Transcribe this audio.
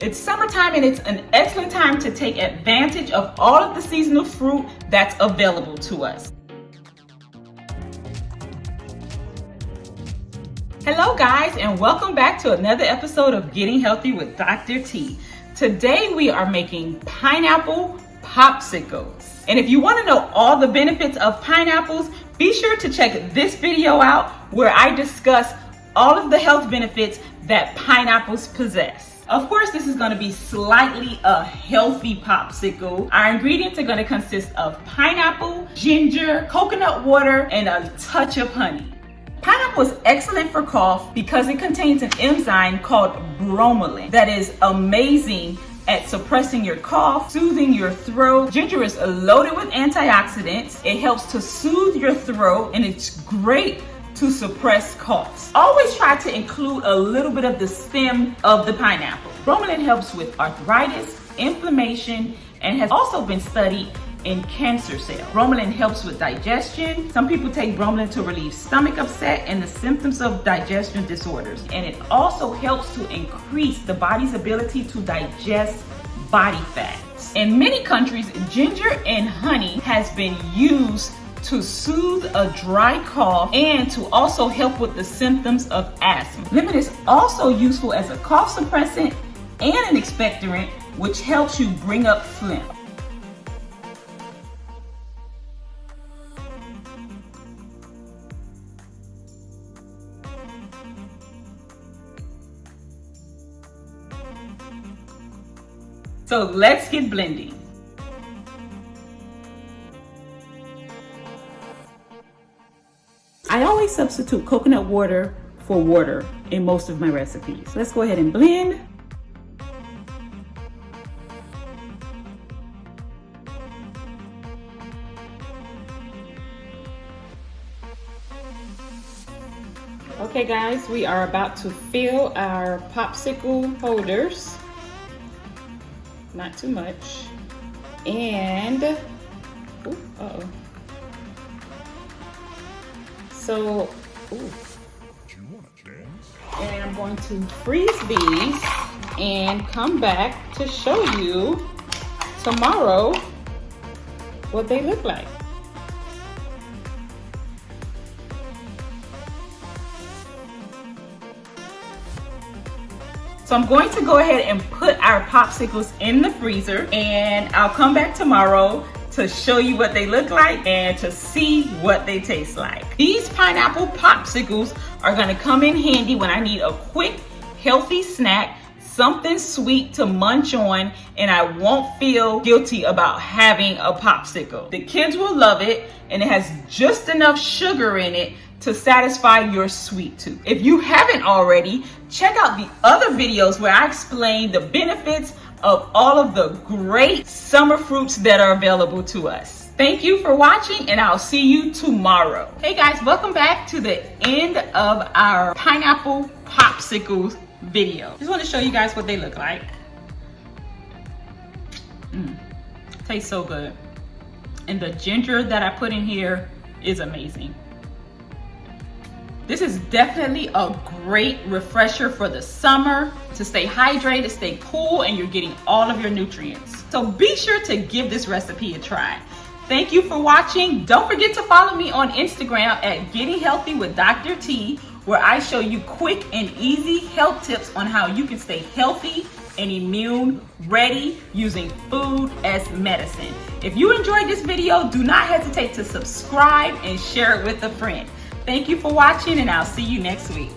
It's summertime and it's an excellent time to take advantage of all of the seasonal fruit that's available to us. Hello guys, and welcome back to another episode of Getting Healthy with Dr. T. Today we are making pineapple popsicles. And if you want to know all the benefits of pineapples, be sure to check this video out where I discuss all of the health benefits that pineapples possess. Of course, this is going to be slightly a healthy popsicle. Our ingredients are going to consist of pineapple, ginger, coconut water, and a touch of honey. Pineapple is excellent for cough because it contains an enzyme called bromelain that is amazing at suppressing your cough, soothing your throat. Ginger is loaded with antioxidants. It helps to soothe your throat, and it's great to suppress coughs. Always try to include a little bit of the stem of the pineapple. Bromelain helps with arthritis, inflammation, and has also been studied in cancer cells. Bromelain helps with digestion. Some people take bromelain to relieve stomach upset and the symptoms of digestion disorders. And it also helps to increase the body's ability to digest body fats. In many countries, ginger and honey has been used to soothe a dry cough and to also help with the symptoms of asthma. Lemon is also useful as a cough suppressant and an expectorant, which helps you bring up phlegm. So let's get blending. I always substitute coconut water for water in most of my recipes. Let's go ahead and blend. Okay guys, we are about to fill our popsicle holders. Not too much. And, uh-oh. So, and I'm going to freeze these and come back to show you tomorrow what they look like. So I'm going to go ahead and put our popsicles in the freezer, and I'll come back tomorrow to show you what they look like and to see what they taste like. These pineapple popsicles are gonna come in handy when I need a quick, healthy snack, something sweet to munch on, and I won't feel guilty about having a popsicle. The kids will love it, and it has just enough sugar in it to satisfy your sweet tooth. If you haven't already, check out the other videos where I explain the benefits of all of the great summer fruits that are available to us. Thank you for watching, and I'll see you tomorrow. Hey guys, welcome back to the end of our pineapple popsicles video. Just want to show you guys what they look like. Tastes so good. And the ginger that I put in here is amazing. This is definitely a great refresher for the summer to stay hydrated, stay cool, and you're getting all of your nutrients. So be sure to give this recipe a try. Thank you for watching. Don't forget to follow me on Instagram at Getting Healthy with Dr. T, where I show you quick and easy health tips on how you can stay healthy and immune ready using food as medicine. If you enjoyed this video, do not hesitate to subscribe and share it with a friend. Thank you for watching, and I'll see you next week.